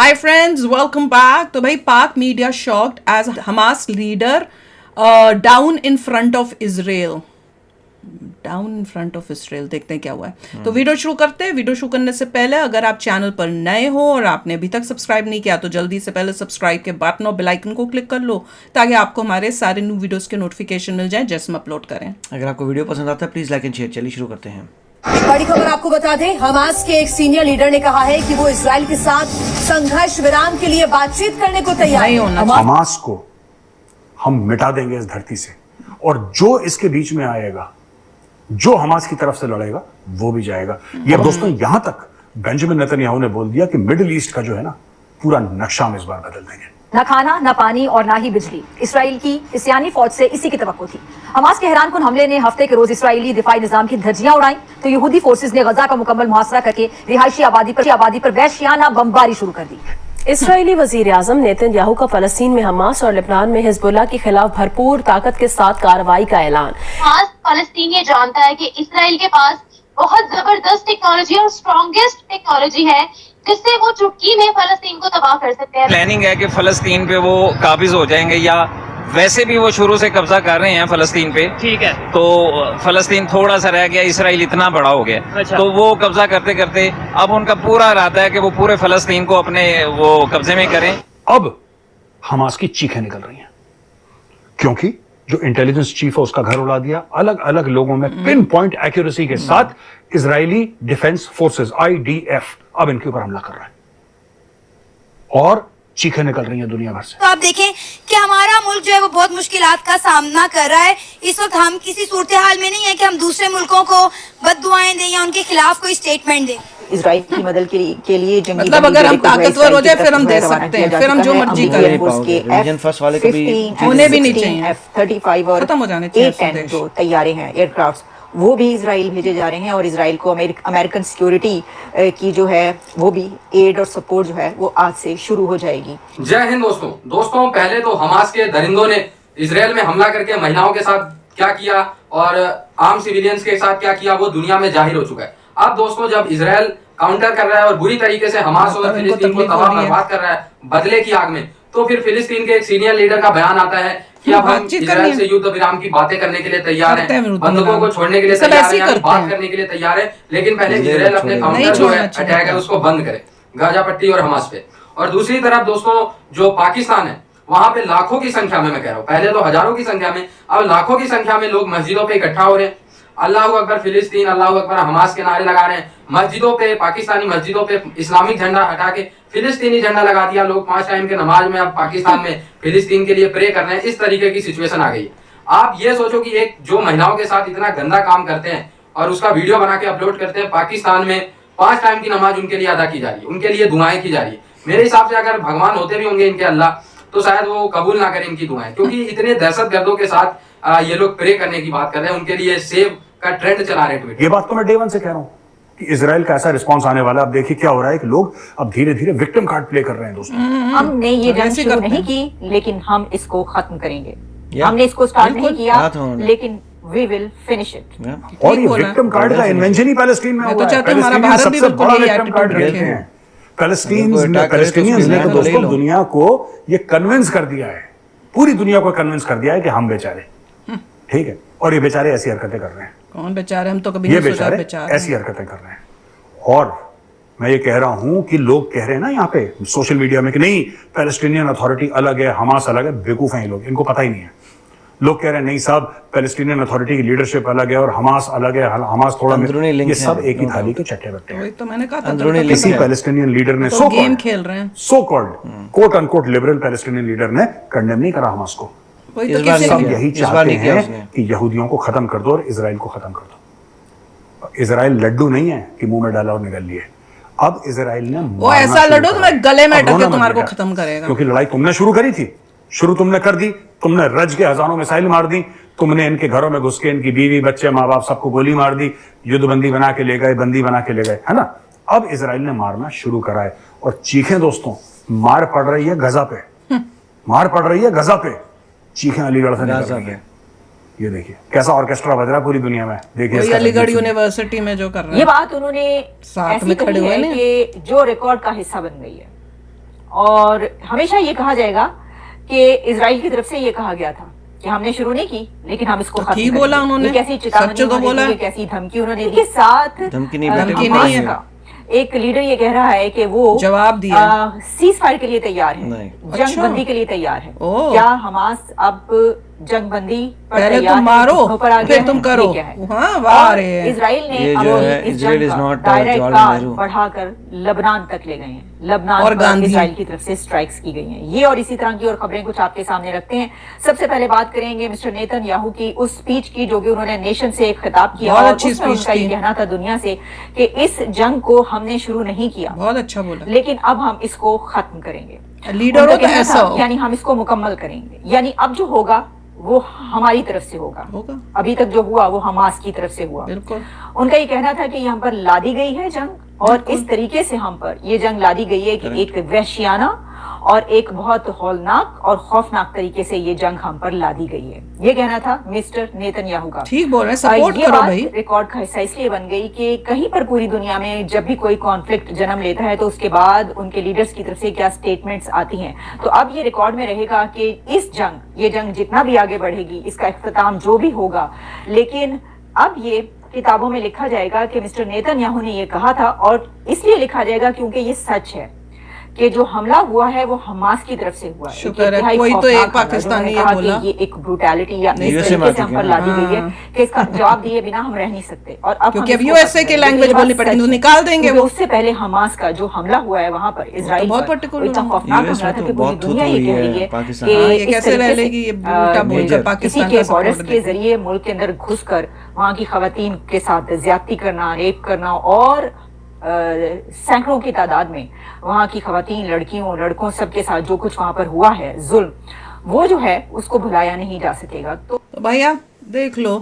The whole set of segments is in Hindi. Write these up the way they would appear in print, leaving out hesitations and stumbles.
Hi friends, welcome back. तो भाई पाक media shocked as Hamas leader down in front of Israel. Down in front of Israel. देखते हैं क्या हुआ है। तो वीडियो शुरू करते हैं। वीडियो शुरू करने से पहले अगर आप चैनल पर नए हो और आपने अभी तक सब्सक्राइब नहीं किया तो जल्दी से पहले सब्सक्राइब के बटन और बेल आइकन को क्लिक कर लो ताकि आपको हमारे सारे न्यू वीडियोस के नोटिफिकेशन मिल जाए जैसे हम अपलोड करें। अगर आपको वीडियो पसंद आता है प्लीज लाइक एंड शेयर। चलिए शुरू करते हैं। बड़ी खबर आपको बता दें, हमास के एक सीनियर लीडर ने कहा है कि वो इजराइल के साथ संघर्ष विराम के लिए बातचीत करने को तैयार है। हमास को हम मिटा देंगे इस धरती से, और जो इसके बीच में आएगा, जो हमास की तरफ से लड़ेगा वो भी जाएगा। ये दोस्तों यहां तक बेंजामिन नेतन्याहू ने बोल दिया कि मिडिल ईस्ट का जो है ना पूरा नक्शा हम इस बार बदल देंगे। न खाना, न पानी और न ही बिजली। इसराइल की इस्लामी फौज से इसी की तवक्को थी। हमास के हैरानकुन हमले ने हफ्ते के रोज इसराइली दिफाई निजाम की धज्जियां उड़ाई तो यहूदी फोर्सेज ने गजा का मुकम्मल मुहासरा करके रिहायशी आबादी पर वहशियाना बमबारी शुरू कर दी। इसराइली वजीर आजम नेतन्याहू का फलस्तीन में हमास और लेबनान में हिजबुल्लाह के खिलाफ भरपूर ताकत के साथ कार्रवाई का ऐलान। फलस्तीन ये जानता है कि इसराइल के पास बहुत जबरदस्त टेक्नोलॉजी और स्ट्रॉन्गेस्ट टेक्नोलॉजी है जिससे वो चुटकी में फलस्तीन को तबाह कर सकते हैं। प्लानिंग है कि फलस्तीन पे वो काबिज हो जाएंगे, या वैसे भी वो शुरू से कब्जा कर रहे हैं फलस्तीन पे। ठीक है, तो फलस्तीन थोड़ा सा रह गया, इसराइल इतना बड़ा हो गया। अच्छा। तो वो कब्जा करते करते अब उनका पूरा इरादा है कि वो पूरे फलस्तीन को अपने वो कब्जे में करें। अब हमास की चीखें निकल रही हैं क्योंकि जो इंटेलिजेंस चीफ है उसका घर उड़ा दिया। अलग अलग लोगों में पिन पॉइंट एक्यूरेसी के साथ इजरायली डिफेंस फोर्सेस IDF अब इनके ऊपर हमला कर रहा है और चीखें निकल रही हैं दुनिया भर से। तो आप देखें कि हमारा मुल्क जो है वो बहुत मुश्किलात का सामना कर रहा है। इस वक्त हम किसी सूरत हाल में नहीं है कि हम दूसरे मुल्कों को बददुआएं दें या उनके खिलाफ कोई स्टेटमेंट दें। इजराइल की मदद के लिए जंगी मतलब अगर हम ताकतवर हो जाए फिर हम दे सकते हैं, फिर हम जो मर्जी करें। रीजन फर्स्ट वाले कभी होने भी नहीं चाहिए। F-35 और खत्म हो जाने चाहिए A-10 जो तैयारे हैं एयरक्राफ्ट, वो भी इजराइल भेजे जा रहे हैं और इजराइल को अमेरिकन सिक्योरिटी की जो है वो भी एड और सपोर्ट जो है वो आज से शुरू हो जाएगी। जय हिंद दोस्तों, पहले तो हमास के दरिंदों ने इजराइल में हमला करके महिलाओं के साथ क्या किया और आम सिविलियंस के साथ क्या किया वो दुनिया में जाहिर हो चुका है। अब दोस्तों जब इजराइल काउंटर कर रहा है और बुरी तरीके से हमास और फिलिस्तीन को तबाह बर्बाद कर रहा है बदले की आग में, तो फिर फिलिस्तीन के एक सीनियर लीडर का बयान आता है कि अब हम इजराइल से युद्ध विराम की बातें करने के लिए तैयार हैं, बंदूकों को छोड़ने के लिए तैयार हैं, बात करने के लिए तैयार है, लेकिन पहले इजराइल अपने काउंटर जो है अटैक है उसको बंद करे गाजा पट्टी और हमास पे। और दूसरी तरफ दोस्तों जो पाकिस्तान है वहां पे लाखों की संख्या में, मैं कह रहा हूँ पहले तो हजारों की संख्या में, अब लाखों की संख्या में लोग मस्जिदों पे इकट्ठा हो रहे हैं। अल्लाह अकबर फिलिस्तीन, अल्लाह अकबर हमास के नारे लगा रहे हैं। मस्जिदों पे, पाकिस्तानी मस्जिदों पे इस्लामिक झंडा हटा के फिलिस्तीनी झंडा लगा दिया। लोग 5 टाइम के नमाज में अब पाकिस्तान में फिलिस्तीन के लिए प्रे कर रहे हैं। इस तरीके की सिचुएशन आ गई है। आप ये सोचो कि एक जो महिलाओं के साथ इतना गंदा काम करते हैं और उसका वीडियो बना के अपलोड करते हैं, पाकिस्तान में 5 टाइम की नमाज उनके लिए अदा की जा रही है, उनके लिए दुआएं की जा रही है। मेरे हिसाब से अगर भगवान होते भी होंगे इनके अल्लाह, तो शायद वो कबूल ना करें इनकी दुआएं, क्योंकि इतने दहशतगर्दों के साथ ये लोग प्रे करने की बात कर रहे हैं, उनके लिए सेव का ट्रेंड चला रहे हैं। ये बात तो मैं डे 1 से कह रहा हूं कि इजराइल का ऐसा रिस्पांस आने वाला है। अब देखिए क्या हो रहा है कि लोग अब धीरे धीरे विक्टिम कार्ड प्ले कर रहे हैं दोस्तों। हमने ये जंग शुरू नहीं की लेकिन हम इसको खत्म करेंगे। हमने इसको स्टार्ट नहीं किया लेकिन वी विल फिनिश इट। और ये विक्टिम कार्ड का इन्वेंशन ही पैलेस्टीन में हुआ है। सबसे बड़ा विक्टिम कार्ड रखे हैं पैलेस्टीनियंस ने। तो दोस्तों दुनिया को ये कन्विंस कर दिया है, पूरी दुनिया को कन्विंस कर दिया है कि हम बेचारे ठीक है, और ये बेचारे ऐसी हरकतें कर रहे हैं। कौन बेचारे? हम तो कभी ये नहीं सोचा बेचारे ऐसी हरकतें कर रहे हैं। और मैं ये कह रहा हूं कि लोग कह रहे हैं ना यहाँ पे सोशल मीडिया में कि नहीं पैलेस्टीनियन अथॉरिटी अलग है, हमास अलग है। बेवकूफ हैं ये लोग, इनको पता ही नहीं है। लोग कह रहे हैं नहीं साहब पैलेस्टीनियन अथॉरिटी की लीडरशिप अलग है और हमास अलग है, हमास थोड़ा, ये सब एक ही थाली के चट्टे बट्टे हैं। तो मैंने कहा किसी पैलेस्टीनियन लीडर ने गेम खेल रहे हैं, so called quote unquote liberal Palestinian leader ने कंडेम नहीं करा हमास को। तो सब यही चाहते हैं कि यहूदियों को खत्म कर दो और इजराइल को खत्म कर दो। इजराइल लड्डू नहीं है कि मुंह में डाला और निगल लिए। अब इजराइल ने वो ऐसा लड्डू तुम्हें गले में अटक के तुम्हारे को खत्म करेगा, क्योंकि लड़ाई तुमने शुरू करी थी, शुरू तुमने कर दी। तुमने रज के हजारों मिसाइल मार दी, तुमने इनके घरों में घुस के इनकी बीवी बच्चे माँ बाप सबको गोली मार दी, युद्धबंदी बना के ले गए, बंदी बना के ले गए, है ना। अब इजराइल ने मारना शुरू करा है और चीखें दोस्तों मार पड़ रही है गजा पे, मार पड़ रही है गजा पे। चीखें अलीगढ़ से निकल रही है। ये देखिए कैसा ऑर्केस्ट्रा बज रहा है पूरी दुनिया में। देखिए अलीगढ़ यूनिवर्सिटी में जो कर रहे हैं, ये बात उन्होंने साथ में खड़े हुए कि जो रिकॉर्ड का हिस्सा बन गई है। और हमेशा ये कहा जाएगा कि इजराइल की तरफ से ये कहा गया था कि हमने शुरू नहीं की, लेकिन हम इसको खत्म ठीक बोला उन्होंने, ये कैसी चेतावनी उन्होंने दी, कैसी धमकी उन्होंने दी। साथ धमकी नहीं है। एक लीडर ये कह रहा है कि वो जवाब दिया, सीज फायर के लिए तैयार है, जंग बंदी के लिए तैयार है। क्या हमास अब जंग बंदी पर पहले तैयार तुम मारो फिर तुम करो? इजराइल ने डायरेक्ट कार बढ़ाकर लबनान तक ले गए हैं, लबनान और इजराइल की तरफ से स्ट्राइक्स की गई हैं। ये और इसी तरह की और खबरें कुछ आपके सामने रखते हैं। सबसे पहले बात करेंगे मिस्टर नेतन्याहू की उस स्पीच की जो कि उन्होंने नेशन से एक खिताब किया, और उसमें उनका ये कहना था दुनिया से कि इस जंग को हमने शुरू नहीं किया, बहुत अच्छा बोला, लेकिन अब हम इसको खत्म करेंगे। लीडरों तो ऐसा हो, यानी हम इसको मुकम्मल करेंगे, यानी अब जो होगा वो हमारी तरफ से होगा। अभी तक जो हुआ वो हमास की तरफ से हुआ। बिल्कुल। उनका ये कहना था कि यहाँ पर लादी गई है जंग, और इस तरीके से हम पर ये जंग लादी गई है कि एक वहशियाना और एक बहुत हौलनाक और खौफनाक तरीके से ये जंग हम पर लादी गई है। ये कहना था मिस्टर नेतन्याहू का। ठीक बोल रहे हैं, सपोर्ट करो भाई। रिकॉर्ड का हिस्सा इसलिए बन गई कि कहीं पर पूरी दुनिया में जब भी कोई कॉन्फ्लिक्ट जन्म लेता है तो उसके बाद उनके लीडर्स की तरफ से क्या स्टेटमेंट्स आती हैं। तो अब ये रिकॉर्ड में रहेगा कि ये जंग जितना भी आगे बढ़ेगी, इसका इख्तिताम जो भी होगा, लेकिन अब ये किताबों में लिखा जाएगा कि मिस्टर नेतन्याहू ने ये कहा था, और इसलिए लिखा जाएगा क्योंकि ये सच है कि जो हमला हुआ है वो हमास की तरफ से हुआ है। शुक्र है कोई तो एक पाकिस्तानी ये बोला कि ये एक ब्रूटैलिटी या इस तरीके से हम पर लादी गई है कि इसका जवाब दिए बिना हम रह नहीं सकते। और अब क्योंकि अब यूएसए के लैंग्वेज बोलनी पड़ेगी तो निकाल देंगे वो। उससे पहले हमास का जो हमला हुआ है वहां पर इजराइल बहुत पर्टिकुलर, इतना खौफनाक हमला था कि पूरी दुनिया ये कह रही है कि ये कैसे रह लेगी ये बूटा बोलकर पाकिस्तान के बॉर्डर्स के जरिए मुल्क के अंदर घुसकर वहां की खवातीन के साथ ज्यादती करना, रेप करना, और सैकड़ों की तादाद में वहां की खवातीन, लड़कियों, लड़कों सबके साथ जो कुछ वहां पर हुआ है जुल्म, वो जो है उसको भुलाया नहीं जा सकेगा। तो भैया देख लो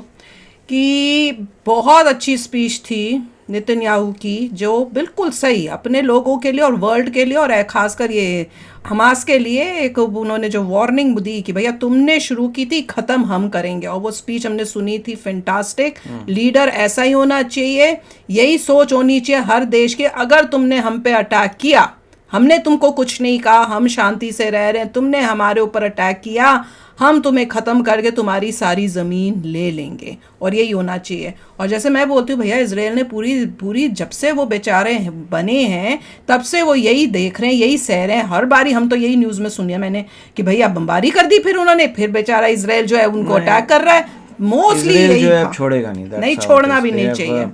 कि बहुत अच्छी स्पीच थी नेतन्याहू की, जो बिल्कुल सही अपने लोगों के लिए और वर्ल्ड के लिए और खासकर ये हमास के लिए एक उन्होंने जो वार्निंग दी कि भैया तुमने शुरू की थी, खत्म हम करेंगे। और वो स्पीच हमने सुनी थी, फैंटास्टिक। लीडर ऐसा ही होना चाहिए, यही सोच होनी चाहिए हर देश के। अगर तुमने हम पे अटैक किया, हमने तुमको कुछ नहीं कहा, हम शांति से रह रहे हैं, तुमने हमारे ऊपर अटैक किया, हम तुम्हें ख़त्म करके तुम्हारी सारी ज़मीन ले लेंगे, और यही होना चाहिए। और जैसे मैं बोलती हूँ भैया, इजराइल ने पूरी जब से वो बेचारे बने हैं तब से वो यही देख रहे हैं, यही सह रहे हैं। हर बारी हम तो यही न्यूज़ में सुनिया मैंने कि भैया बमबारी कर दी, फिर उन्होंने फिर बेचारा इजराइल जो है उनको अटैक कर रहा है। मोस्टली यही जो है छोड़ेगा नहीं छोड़ना भी नहीं चाहिए।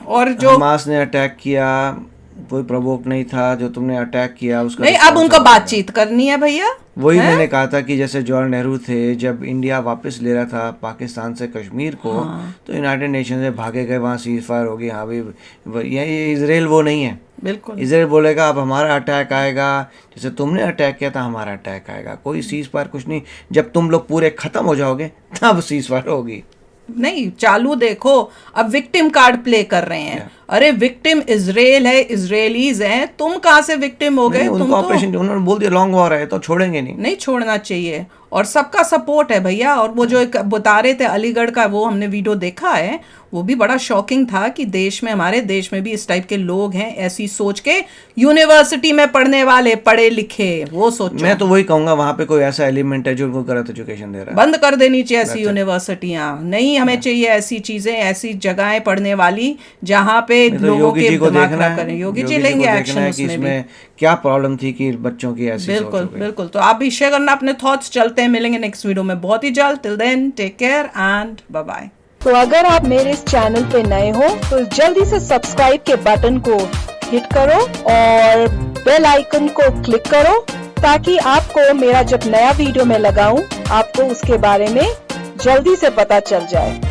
और जो हमास ने अटैक किया, कोई प्रवोक नहीं था, जो तुमने अटैक किया उसका नहीं, अब उनको बातचीत करनी है भैया। वही मैंने कहा था कि जैसे जवाहरलाल नेहरू थे, जब इंडिया वापस ले रहा था पाकिस्तान से कश्मीर को, तो यूनाइटेड नेशन से भागे गए, वहाँ सीज फायर हो गई। हाँ भाई, ये इजराइल वो नहीं है। बिल्कुल इजराइल बोलेगा अब हमारा अटैक आएगा, जैसे तुमने अटैक किया था हमारा अटैक आएगा। कोई सीज फायर कुछ नहीं, जब तुम लोग पूरे खत्म हो जाओगे तब सीज फायर होगी। नहीं, चालू देखो, अब विक्टिम कार्ड प्ले कर रहे हैं। अरे विक्टिम इजराइल है, इजरायलीज हैं, तुम कहाँ से विक्टिम हो गए? तुम ऑपरेशन उन्होंने बोल दिया लॉन्ग वॉर है तो छोड़ेंगे नहीं छोड़ना चाहिए। और सबका सपोर्ट है भैया। और वो जो एक बता रहे थे अलीगढ़ का, वो हमने वीडियो देखा है, वो भी बड़ा शॉकिंग था कि देश में, हमारे देश में भी इस टाइप के लोग हैं, ऐसी सोच के यूनिवर्सिटी में पढ़ने वाले, पढ़े लिखे, वो सोचो। मैं तो वही कहूंगा वहाँ पे कोई ऐसा एलिमेंट है जो उनको गलत एजुकेशन दे रहा है। बंद कर देनी चाहिए ऐसी यूनिवर्सिटियाँ। नहीं, हमें चाहिए ऐसी चीजें, ऐसी जगहें पढ़ने वाली जहाँ पे लोगों के दिमाग खराब करें। योगी जी लेंगे एक्शन उसमें क्या प्रॉब्लम थी कि बच्चों की ऐसी बिल्कुल। तो आप भी शेयर करना अपने थॉट्स। चलते हैं, मिलेंगे नेक्स्ट वीडियो में बहुत ही जल्द। Till then take care and bye bye. तो अगर आप मेरे इस चैनल पे नए हो तो जल्दी से सब्सक्राइब के बटन को हिट करो और बेल आइकन को क्लिक करो, ताकि आपको मेरा जब नया वीडियो मैं लगाऊं आपको उसके बारे में जल्दी से पता चल जाए।